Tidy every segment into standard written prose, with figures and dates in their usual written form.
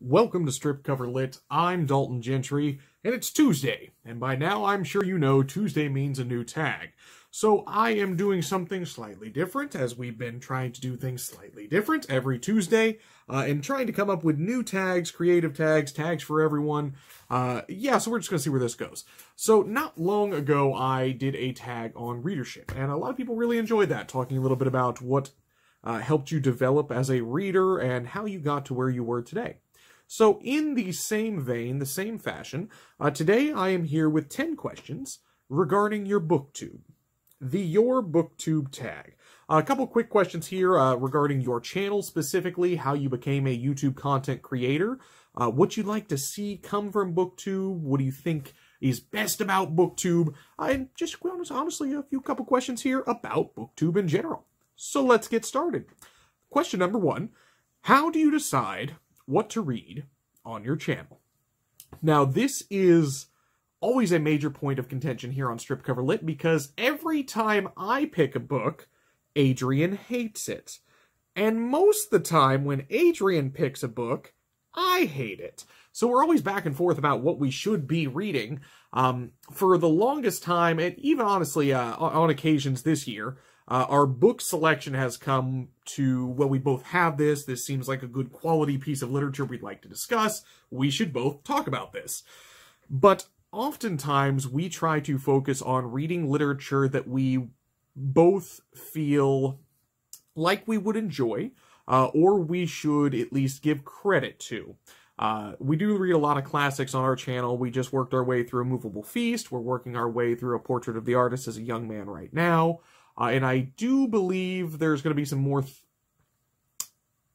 Welcome to Strip Cover Lit. I'm Dalton Gentry, and it's Tuesday. And by now, I'm sure you know Tuesday means a new tag. So I am doing something slightly different, as we've been trying to do things slightly different every Tuesday, and trying to come up with new tags, creative tags, tags for everyone. So we're just going to see where this goes. So not long ago, I did a tag on readership, and a lot of people really enjoyed that, talking a little bit about what helped you develop as a reader and how you got to where you were today. So in the same vein, the same fashion, today I am here with 10 questions regarding your Booktube. The Your Booktube tag. A couple quick questions here regarding your channel specifically, how you became a YouTube content creator, what you'd like to see come from Booktube, what do you think is best about Booktube, and just honestly a couple questions here about Booktube in general. So let's get started. Question number 1, how do you decide what to read on your channel? Now, this is always a major point of contention here on Strip Cover Lit, because every time I pick a book, Adrian hates it. And most of the time when Adrian picks a book, I hate it. So we're always back and forth about what we should be reading. For the longest time, and even honestly on occasions this year, our book selection has come to, well, we both have this. This seems like a good quality piece of literature we'd like to discuss. We should both talk about this. But oftentimes, we try to focus on reading literature that we both feel like we would enjoy, or we should at least give credit to. We do read a lot of classics on our channel. We just worked our way through A Movable Feast. We're working our way through A Portrait of the Artist as a Young Man right now. And I do believe there's going to be some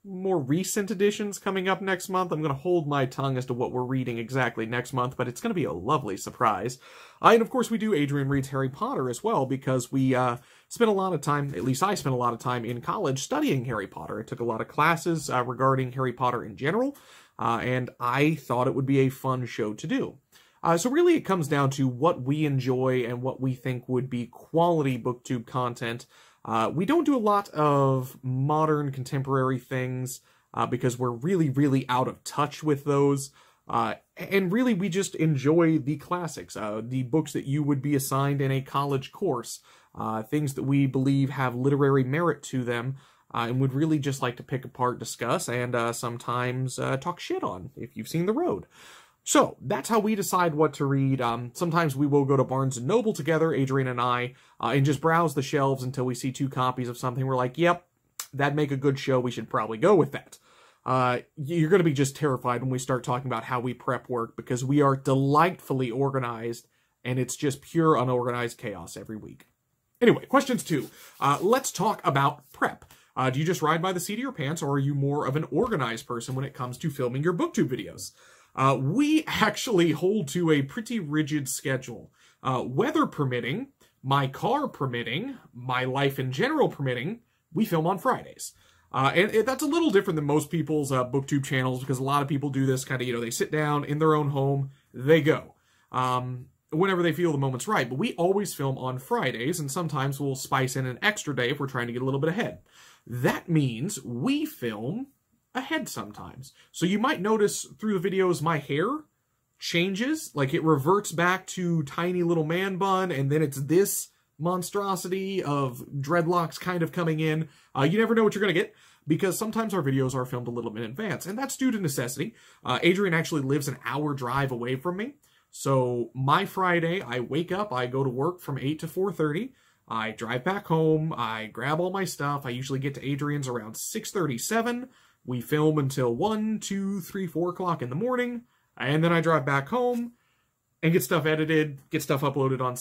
more recent editions coming up next month. I'm going to hold my tongue as to what we're reading exactly next month, but it's going to be a lovely surprise. And of course we do Adrian Reads Harry Potter as well, because we spent a lot of time, at least I spent a lot of time in college studying Harry Potter. I took a lot of classes regarding Harry Potter in general, and I thought it would be a fun show to do. So really it comes down to what we enjoy and what we think would be quality Booktube content. We don't do a lot of modern contemporary things because we're really out of touch with those. And really we just enjoy the classics, the books that you would be assigned in a college course, things that we believe have literary merit to them, and would really just like to pick apart, discuss, and sometimes talk shit on, if you've seen The Road. So, that's how we decide what to read. Sometimes we will go to Barnes & Noble together, Adrian and I, and just browse the shelves until we see 2 copies of something. We're like, yep, that'd make a good show. We should probably go with that. You're going to be just terrified when we start talking about how we prep work, because we are delightfully organized, and it's just pure unorganized chaos every week. Anyway, questions 2. Let's talk about prep. Do you just ride by the seat of your pants, or are you more of an organized person when it comes to filming your Booktube videos? We actually hold to a pretty rigid schedule. Weather permitting, my car permitting, my life in general permitting, we film on Fridays. And that's a little different than most people's Booktube channels, because a lot of people do this kind of, they sit down in their own home, they go. Whenever they feel the moment's right. But we always film on Fridays, and sometimes we'll spice in an extra day if we're trying to get a little bit ahead. That means we film ahead sometimes. So you might notice through the videos my hair changes, like it reverts back to tiny little man bun, and then it's this monstrosity of dreadlocks kind of coming in. You never know what you're going to get, because sometimes our videos are filmed a little bit in advance, and that's due to necessity. Adrian actually lives an hour drive away from me, so my Friday, I wake up, I go to work from 8 to 4:30, I drive back home, I grab all my stuff, I usually get to Adrian's around 6:37, we film until 1, 2, 3, 4 o'clock in the morning, and then I drive back home and get stuff edited, get stuff uploaded on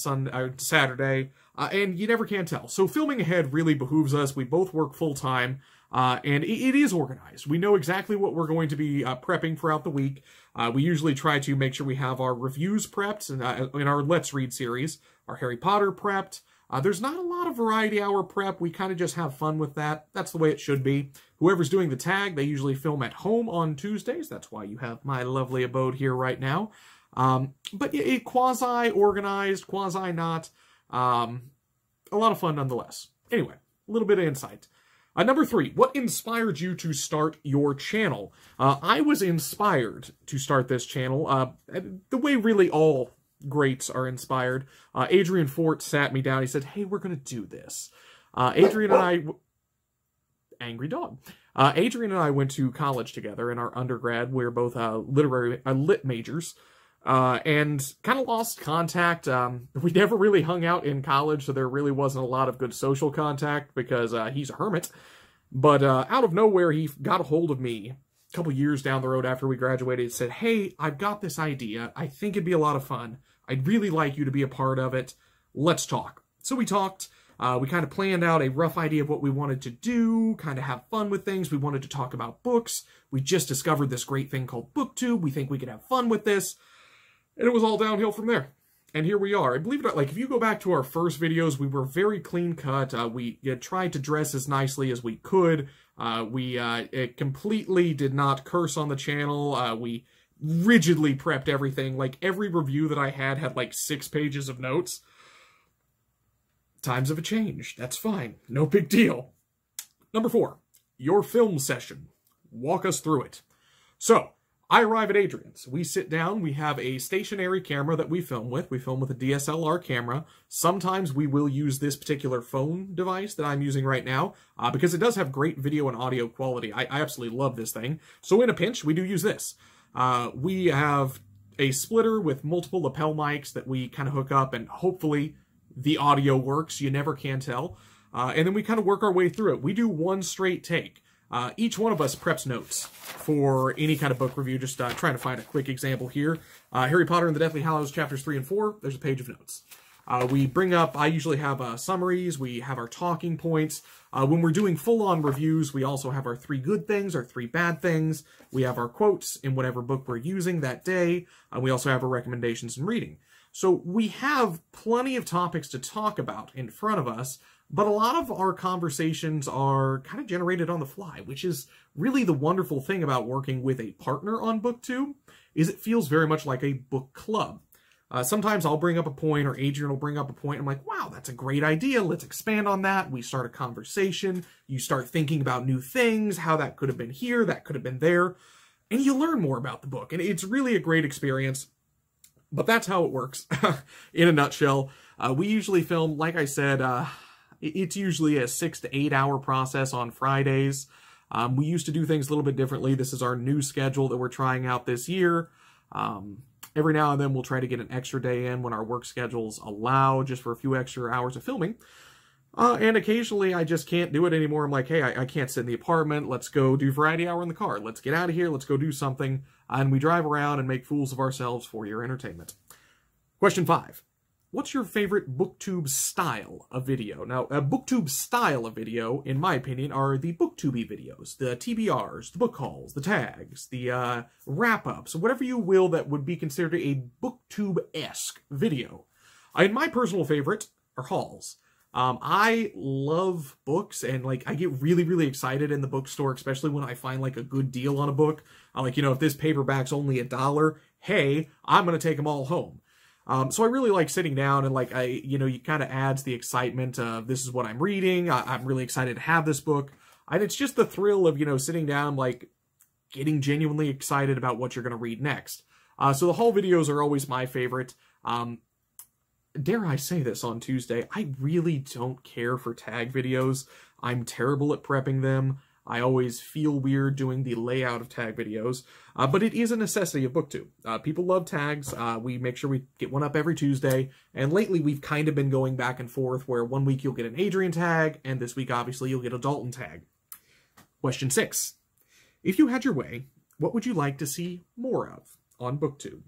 Saturday, and you never can tell. So filming ahead really behooves us. We both work full-time, and it is organized. We know exactly what we're going to be prepping throughout the week. We usually try to make sure we have our reviews prepped in our Let's Read series, our Harry Potter prepped. There's not a lot of variety hour prep. We kind of just have fun with that. That's the way it should be. Whoever's doing the tag, they usually film at home on Tuesdays. That's why you have my lovely abode here right now. But quasi-organized, quasi-not. A lot of fun nonetheless. Anyway, a little bit of insight. Number 3, what inspired you to start your channel? I was inspired to start this channel, the way really all greats are inspired. Adrian Fort sat me down. He said, hey, we're going to do this. Adrian and I... Angry dog. Adrian and I went to college together in our undergrad. We were both lit majors. And kind of lost contact. We never really hung out in college, so there really wasn't a lot of good social contact because he's a hermit. But out of nowhere, he got a hold of me a couple years down the road after we graduated and said, hey, I've got this idea. I think it'd be a lot of fun. I'd really like you to be a part of it. Let's talk. So we talked. We kind of planned out a rough idea of what we wanted to do, kind of have fun with things. We wanted to talk about books. We just discovered this great thing called Booktube. We think we could have fun with this. And it was all downhill from there. And here we are. I believe it or not, like, if you go back to our first videos, we were very clean cut. We tried to dress as nicely as we could. We completely did not curse on the channel. We rigidly prepped everything. Like, every review that I had like 6 pages of notes. Times have changed. That's fine. No big deal. Number 4, your film session. Walk us through it. So, I arrive at Adrian's. We sit down. We have a stationary camera that we film with. We film with a DSLR camera. Sometimes we will use this particular phone device that I'm using right now because it does have great video and audio quality. I absolutely love this thing. So in a pinch, we do use this. We have a splitter with multiple lapel mics that we kind of hook up, and hopefully the audio works. You never can tell. And then we kind of work our way through it. We do one straight take. Each one of us preps notes for any kind of book review. Just trying to find a quick example here. Harry Potter and the Deathly Hallows, chapters 3 and 4. There's a page of notes. We bring up, I usually have summaries. We have our talking points. When we're doing full-on reviews, we also have our 3 good things, our 3 bad things. We have our quotes in whatever book we're using that day. We also have our recommendations and reading. So we have plenty of topics to talk about in front of us. But a lot of our conversations are kind of generated on the fly, which is really the wonderful thing about working with a partner on Booktube, is it feels very much like a book club. Sometimes I'll bring up a point, or Adrian will bring up a point. I'm like, wow, that's a great idea. Let's expand on that. We start a conversation. You start thinking about new things, how that could have been here, that could have been there, and you learn more about the book. And it's really a great experience. But that's how it works in a nutshell. We usually film, like I said, it's usually a 6 to 8 hour process on Fridays. We used to do things a little bit differently. This is our new schedule that we're trying out this year. Every now and then we'll try to get an extra day in when our work schedules allow, just for a few extra hours of filming. And occasionally I just can't do it anymore. I'm like, hey, I can't sit in the apartment. Let's go do variety hour in the car. Let's get out of here. Let's go do something. And we drive around and make fools of ourselves for your entertainment. Question 5. What's your favorite Booktube style of video? Now, a Booktube style of video, in my opinion, are the Booktube videos, the TBRs, the book hauls, the tags, the wrap-ups, whatever you will that would be considered a Booktube-esque video. And my personal favorite are hauls. I love books, and like I get really, really excited in the bookstore, especially when I find like a good deal on a book. Like, you know, if this paperback's only $1, hey, I'm going to take them all home. So I really like sitting down and like, it kind of adds the excitement of this is what I'm reading. I'm really excited to have this book. And it's just the thrill of, sitting down, like getting genuinely excited about what you're going to read next. So the haul videos are always my favorite. Dare I say this on Tuesday, I really don't care for tag videos. I'm terrible at prepping them. I always feel weird doing the layout of tag videos, but it is a necessity of Booktube. People love tags. We make sure we get one up every Tuesday, and lately we've kind of been going back and forth where one week you'll get an Adrian tag, and this week obviously you'll get a Dalton tag. Question 6. If you had your way, what would you like to see more of on Booktube?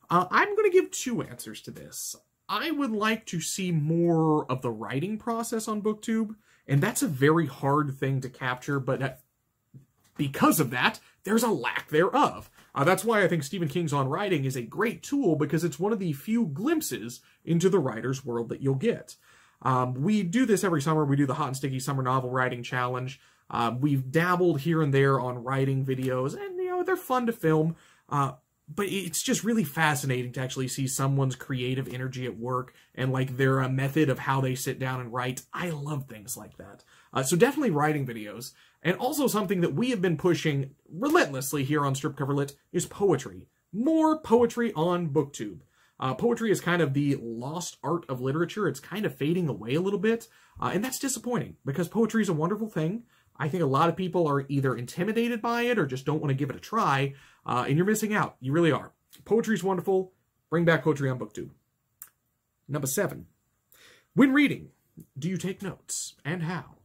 I'm going to give 2 answers to this. I would like to see more of the writing process on Booktube, and that's a very hard thing to capture, but because of that, there's a lack thereof. That's why I think Stephen King's On Writing is a great tool, because it's one of the few glimpses into the writer's world that you'll get. We do this every summer. We do the Hot and Sticky Summer Novel Writing Challenge. We've dabbled here and there on writing videos, and, they're fun to film. But it's just really fascinating to actually see someone's creative energy at work and like their method of how they sit down and write. I love things like that. So definitely writing videos. And also something that we have been pushing relentlessly here on Strip Cover Lit is poetry. More poetry on Booktube. Poetry is kind of the lost art of literature. It's kind of fading away a little bit. And that's disappointing because poetry is a wonderful thing. I think a lot of people are either intimidated by it or just don't want to give it a try. And you're missing out. You really are. Poetry is wonderful. Bring back poetry on Booktube. Number 7. When reading, do you take notes? And how?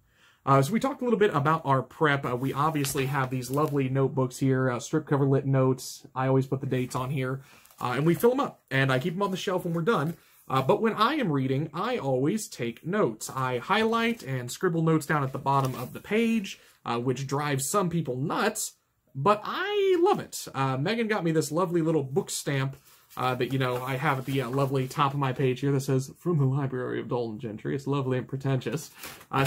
So we talked a little bit about our prep. We obviously have these lovely notebooks here, Strip Cover Lit notes. I always put the dates on here. And we fill them up. And I keep them on the shelf when we're done. But when I am reading, I always take notes. I highlight and scribble notes down at the bottom of the page, which drives some people nuts. But I love it. Megan got me this lovely little book stamp that, you know, I have at the lovely top of my page here that says, "From the Library of Dalton Gentry." It's lovely and pretentious.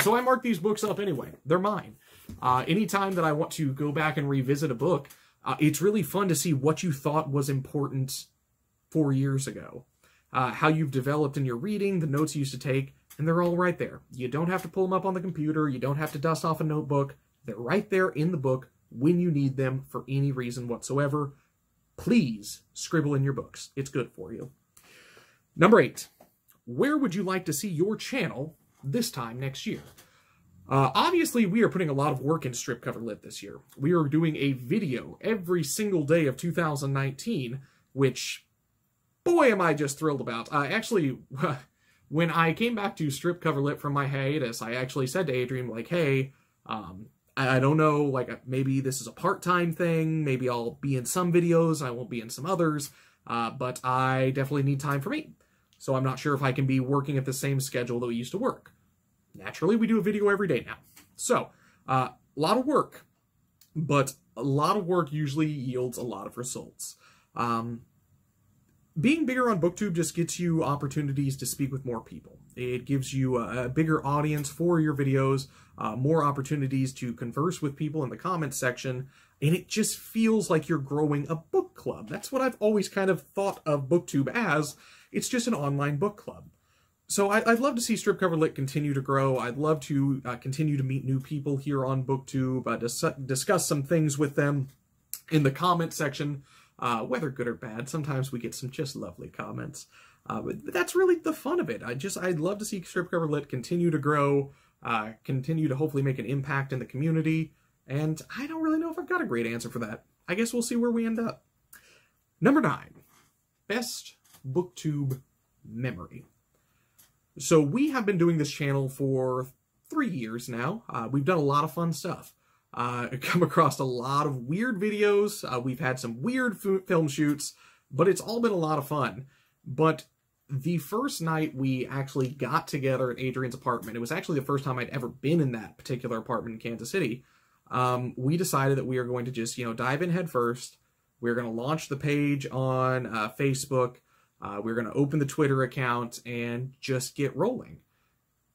So I mark these books up anyway. They're mine. Anytime that I want to go back and revisit a book, it's really fun to see what you thought was important 4 years ago. How you've developed in your reading, the notes you used to take, and they're all right there. You don't have to pull them up on the computer. You don't have to dust off a notebook. They're right there in the book when you need them for any reason whatsoever. Please scribble in your books. It's good for you. Number 8. Where would you like to see your channel this time next year? Obviously, we are putting a lot of work in Strip Cover Lit this year. We are doing a video every single day of 2019, which, boy, am I just thrilled about. Actually, when I came back to Strip Cover Lit from my hiatus, I actually said to Adrian, like, hey, I don't know, like, maybe this is a part-time thing. Maybe I'll be in some videos and I won't be in some others. But I definitely need time for me. So I'm not sure if I can be working at the same schedule that we used to work. Naturally, we do a video every day now. So, a lot of work. But a lot of work usually yields a lot of results. Being bigger on Booktube just gets you opportunities to speak with more people. It gives you a bigger audience for your videos, more opportunities to converse with people in the comments section, and it just feels like you're growing a book club. That's what I've always kind of thought of Booktube as. It's just an online book club. So I'd love to see Strip Cover Lit continue to grow. I'd love to continue to meet new people here on Booktube, discuss some things with them in the comment section. Whether good or bad, sometimes we get some just lovely comments. But that's really the fun of it. I'd love to see Strip Cover Lit continue to grow, continue to hopefully make an impact in the community. And I don't really know if I've got a great answer for that. I guess we'll see where we end up. Number 9, best Booktube memory. So we have been doing this channel for 3 years now. We've done a lot of fun stuff. Come across a lot of weird videos. We've had some weird film shoots, but it's all been a lot of fun. But the first night we actually got together at Adrian's apartment, it was actually the first time I'd ever been in that particular apartment in Kansas City. We decided that we are going to just, dive in head first. We're going to launch the page on Facebook. We're going to open the Twitter account and just get rolling.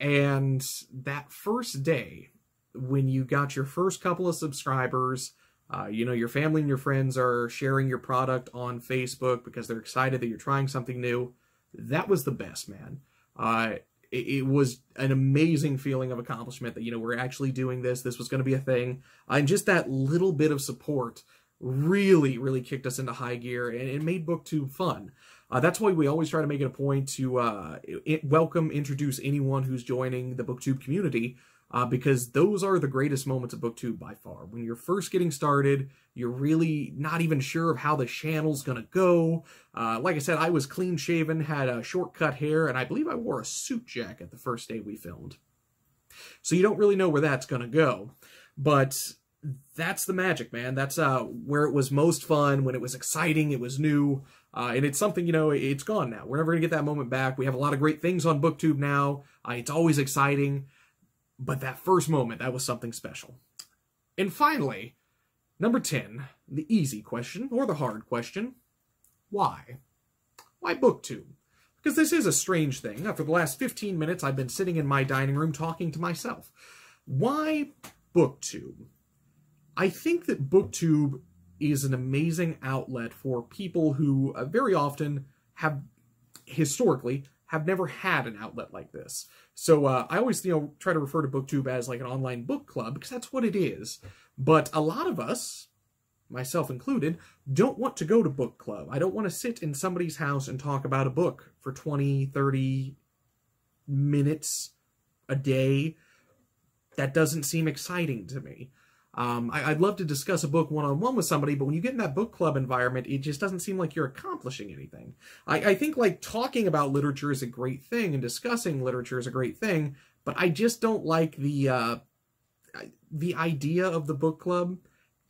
And that first day, when you got your first couple of subscribers, your family and your friends are sharing your product on Facebook because they're excited that you're trying something new. That was the best, man. It was an amazing feeling of accomplishment that, we're actually doing this. This was going to be a thing. And just that little bit of support really, really kicked us into high gear, and it made Booktube fun. That's why we always try to make it a point to introduce anyone who's joining the Booktube community, because those are the greatest moments of Booktube by far. When you're first getting started, you're really not even sure of how the channel's gonna go. Like I said, I was clean shaven, had a short cut hair, and I believe I wore a suit jacket the first day we filmed. So you don't really know where that's gonna go. But that's the magic, man. That's where it was most fun, when it was exciting, it was new. And it's something, it's gone now. We're never gonna get that moment back. We have a lot of great things on Booktube now. It's always exciting. But that first moment, that was something special. And finally, number 10, the easy question, or the hard question, why? Why Booktube? Because this is a strange thing. For the last 15 minutes, I've been sitting in my dining room talking to myself. Why Booktube? I think that Booktube is an amazing outlet for people who very often have, historically, have never had an outlet like this. So I always, try to refer to Booktube as like an online book club, because that's what it is. But a lot of us, myself included, don't want to go to book club. I don't want to sit in somebody's house and talk about a book for 20, 30 minutes a day. That doesn't seem exciting to me. I'd love to discuss a book one-on-one with somebody, but when you get in that book club environment, it just doesn't seem like you're accomplishing anything. I think, like, talking about literature is a great thing, and discussing literature is a great thing, but I just don't like the idea of the book club.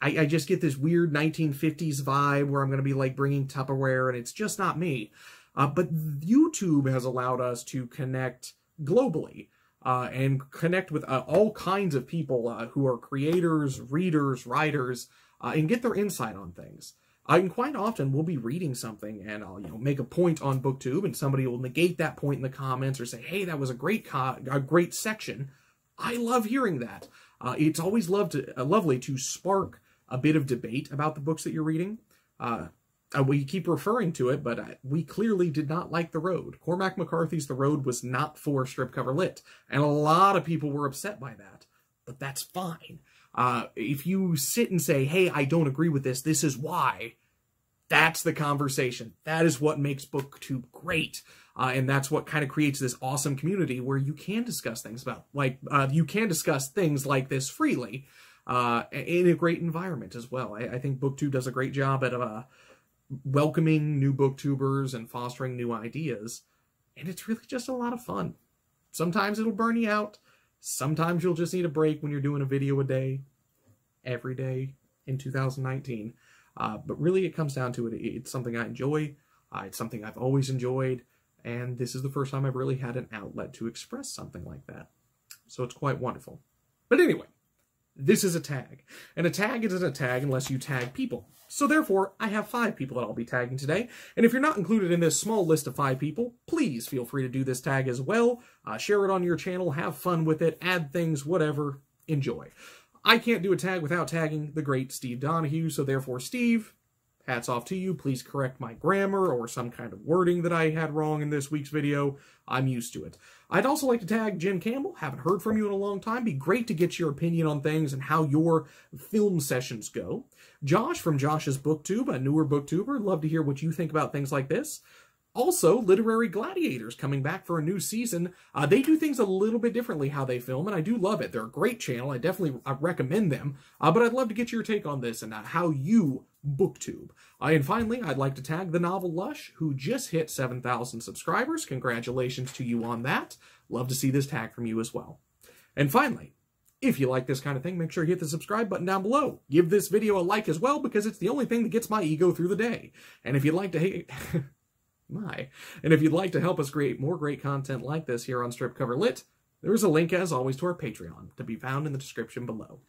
I just get this weird 1950s vibe where I'm going to be, like, bringing Tupperware, and it's just not me. But YouTube has allowed us to connect globally. And connect with all kinds of people who are creators, readers, writers, and get their insight on things. And quite often we'll be reading something and I'll make a point on Booktube, and somebody will negate that point in the comments or say, hey, that was a great section. I love hearing that. It's always lovely to spark a bit of debate about the books that you're reading. We keep referring to it, but we clearly did not like The Road. Cormac McCarthy's The Road was not for Stripcover Lit, and a lot of people were upset by that, but that's fine. If you sit and say, hey, I don't agree with this, this is why, that's the conversation. That is what makes Booktube great, and that's what kind of creates this awesome community where you can discuss things like this freely, in a great environment as well. I think Booktube does a great job at welcoming new booktubers and fostering new ideas, and it's really just a lot of fun. Sometimes it'll burn you out. Sometimes you'll just need a break when you're doing a video a day, every day in 2019. But really it comes down to it. It's something I enjoy. It's something I've always enjoyed, and this is the first time I've really had an outlet to express something like that. So it's quite wonderful. But anyway, this is a tag, and a tag isn't a tag unless you tag people. So therefore, I have 5 people that I'll be tagging today, and if you're not included in this small list of 5 people, please feel free to do this tag as well. Share it on your channel, have fun with it, add things, whatever, enjoy. I can't do a tag without tagging the great Steve Donahue, so therefore, Steve, hats off to you. Please correct my grammar or some kind of wording that I had wrong in this week's video. I'm used to it. I'd also like to tag Jim Campbell. Haven't heard from you in a long time. Be great to get your opinion on things and how your film sessions go. Josh from Josh's Booktube, a newer booktuber. Love to hear what you think about things like this. Also, Literary Gladiators coming back for a new season. They do things a little bit differently how they film, and I do love it. They're a great channel. I definitely recommend them. But I'd love to get your take on this and how you booktube. And finally, I'd like to tag the Novel Lush, who just hit 7,000 subscribers. Congratulations to you on that. Love to see this tag from you as well. And finally, if you like this kind of thing, make sure you hit the subscribe button down below. Give this video a like as well, because it's the only thing that gets my ego through the day. And if you'd like to And if you'd like to help us create more great content like this here on Stripcover Lit, there is a link, as always, to our Patreon to be found in the description below.